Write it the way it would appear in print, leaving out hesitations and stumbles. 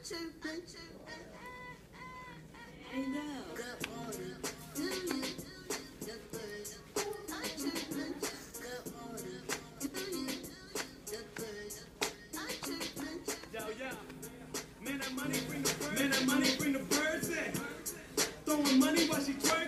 Hey now. Good morning. Do you? The birds. I chirping. Good morning. Do you? The birds. I chirping. Yo, yo. Man, that money bring the birds in. Throwing money while she twerking.